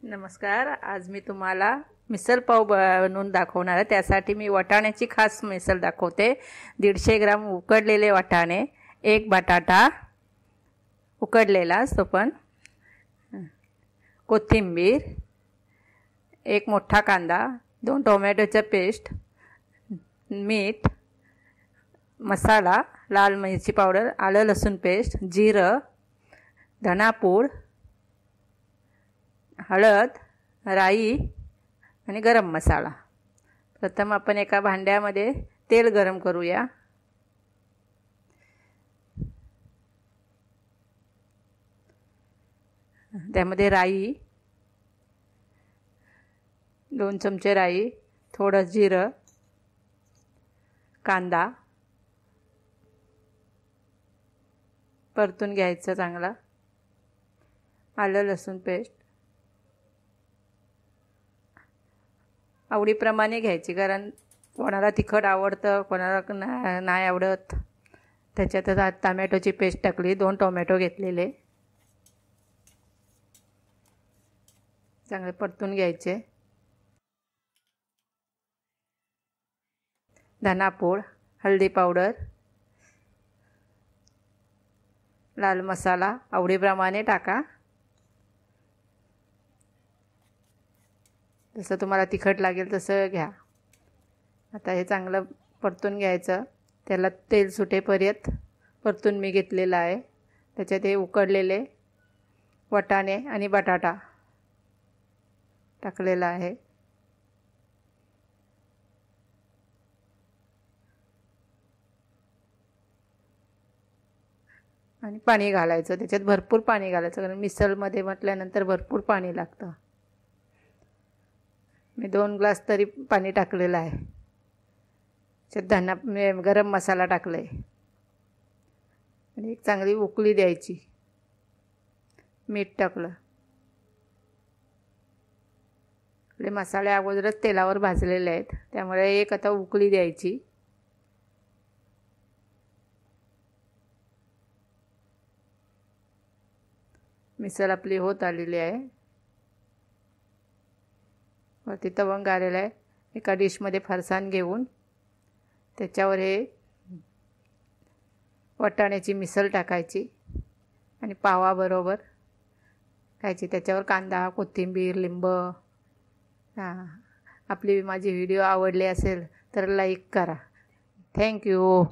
नमस्कार. आज मी तुम्हाला मिसल पाव बनवून दाखवणार आहे. त्यासाठी मी वाटाण्याची खास मिसल दाखवते. 150 ग्राम उकडलेले वाटाणे, एक बटाटा उकडलेला तो पण, कोथिंबीर, एक मोठा कांदा, 2 टोमॅटोचा पेस्ट, मीठ, मसाला, लाल मिरची पावडर, आलं लसूण पेस्ट, जिरं, धनापूड, हळद, राई आणि गरम मसाला. प्रथम आपण एका भांड्यामध्ये तेल गरम करूया. त्यामध्ये राई, 2 चमचे राई, थोडं जिरं, कांदा परतून घ्यायचं चांगला, आलं लसूण पेस्ट आवडीप्रमाणे घ्यायची, कारण कोणाला तिखट आवडतं, कोणाला नाही आवडत. त्याच्यातच टोमॅटोची पेस्ट टाकली, 2 टोमॅटो घेतलेले, चांगले परतून घ्यायचे. धनापूड, हळदी पावडर, लाल मसाला आवडीप्रमाणे टाका, जसं तुम्हाला तिखट लागेल तसं घ्या. आता हे चांगलं परतून घ्यायचं. त्याला तेल सुटेपर्यंत परतून मी घेतलेलं आहे. त्याच्यात हे उकडलेले वाटाणे आणि बटाटा टाकलेला आहे. आणि पाणी घालायचं. त्याच्यात भरपूर पाणी घालायचं, कारण मिसळमध्ये म्हटल्यानंतर भरपूर पाणी लागतं. मी 2 ग्लास तरी पाणी टाकलेलं आहे. त्याच्यात गरम मसाला टाकला आहे आणि एक चांगली उकळी द्यायची. मीठ टाकलं. आपले मसाले अगोदरच तेलावर भाजलेले आहेत, त्यामुळे एक आता उकळी द्यायची. मिसळ आपली होत आलेली आहे. वरती तवंग आलेला आहे. एका डिशमध्ये फरसाण घेऊन त्याच्यावर हे वाटाण्याची मिसळ टाकायची आणि पावाबरोबर खायची. त्याच्यावर कांदा, कोथिंबीर, लिंब. माझी व्हिडिओ आवडली असेल तर लाईक करा. थँक्यू.